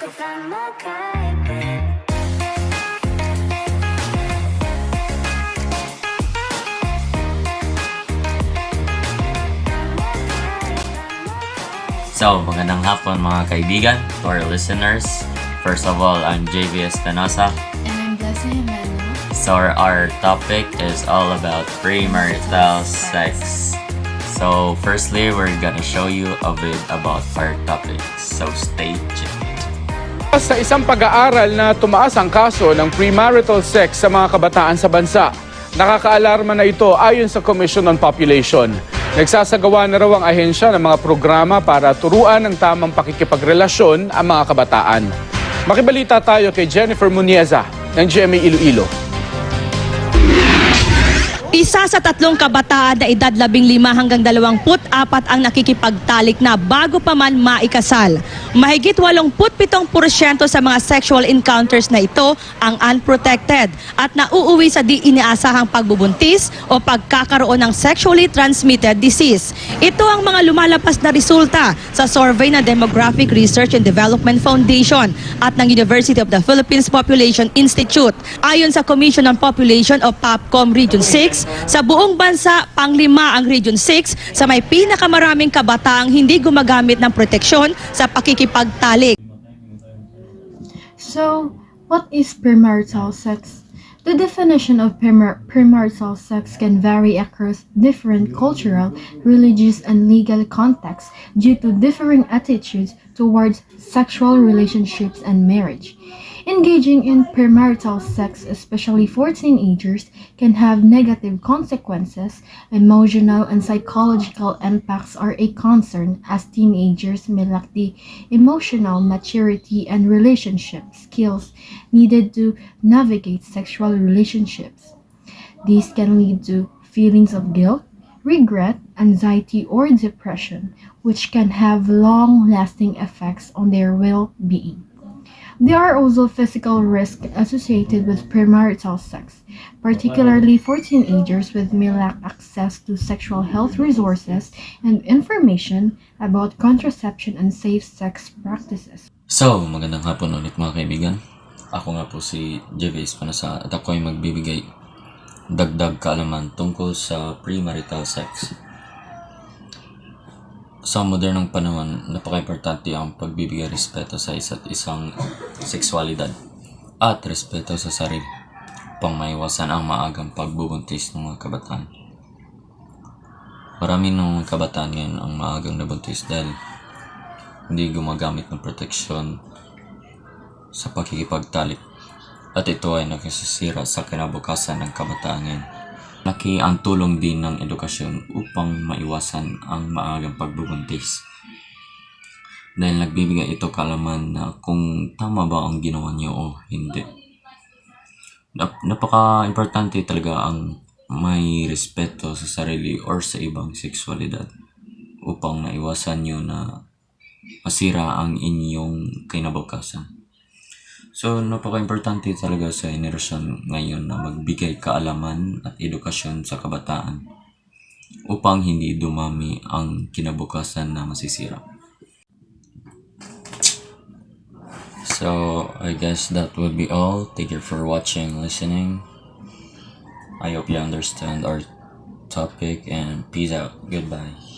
So, magandang hapon mga kaibigan, to our listeners. First of all, I'm JV Espinosa. And I'm Blessing Emmanuel. So, our topic is all about premarital sex. So, firstly, we're gonna show you a bit about our topic. So, stay tuned. Sa isang pag-aaral na tumaas ang kaso ng premarital sex sa mga kabataan sa bansa. Nakakaalarma na ito ayon sa Commission on Population. Nagsasagawa na raw ang ahensya ng mga programa para turuan ng tamang pakikipagrelasyon ang mga kabataan. Makibalita tayo kay Jennifer Munieza ng GMA Iloilo. Isa sa 3 kabataan na edad 15 hanggang 24 ang nakikipagtalik na bago pa man maikasal. Mahigit 87% sa mga sexual encounters na ito ang unprotected at nauuwi sa di iniasahang pagbubuntis o pagkakaroon ng sexually transmitted disease. Ito ang mga lumalabas na resulta sa survey ng Demographic Research and Development Foundation at ng University of the Philippines Population Institute. Ayon sa Commission on Population o POPCOM Region 6, sa buong bansa, panglima ang Region 6 sa may pinakamaraming kabataang hindi gumagamit ng proteksyon sa pakikipagtalik. So, what is premarital sex? The definition of premarital sex can vary across different cultural, religious, and legal contexts due to differing attitudes towards sexual relationships and marriage. Engaging in premarital sex, especially for teenagers, can have negative consequences. Emotional and psychological impacts are a concern as teenagers may lack the emotional maturity and relationship skills needed to navigate sexual relationships. These can lead to feelings of guilt, regret, anxiety, or depression, which can have long-lasting effects on their well-being. There are also physical risks associated with premarital sex, particularly for teenagers with may lack access to sexual health resources and information about contraception and safe sex practices. So, magandang hapon ulit mga kaibigan. Ako nga po si JV Espinosa at ako ay magbibigay dagdag kaalaman tungkol sa premarital sex. Sa modernong panahon, napaka-importante ang pagbibigay respeto sa isa't isang sexualidad at respeto sa sarili upang maiwasan ang maagang pagbubuntis ng mga kabataan. Marami ng kabataan ngayon ang maagang nabuntis dahil hindi gumagamit ng proteksyon sa pakikipagtalik at ito ay nakasisira sa kinabukasan ng kabataan ngayon. Laki ang tulong din ng edukasyon upang maiwasan ang maagang pagbubuntis. Dahil nagbibigay ito kaalaman na kung tama ba ang ginawa niyo o hindi. Napaka-importante talaga ang may respeto sa sarili or sa ibang sexualidad upang maiwasan niyo na masira ang inyong kinabukasan. So, napaka-importante talaga sa henerasyon ngayon na magbigay kaalaman at edukasyon sa kabataan upang hindi dumami ang kinabukasan na masisira. So, I guess that would be all. Thank you for watching, listening. I hope you understand our topic and peace out. Goodbye.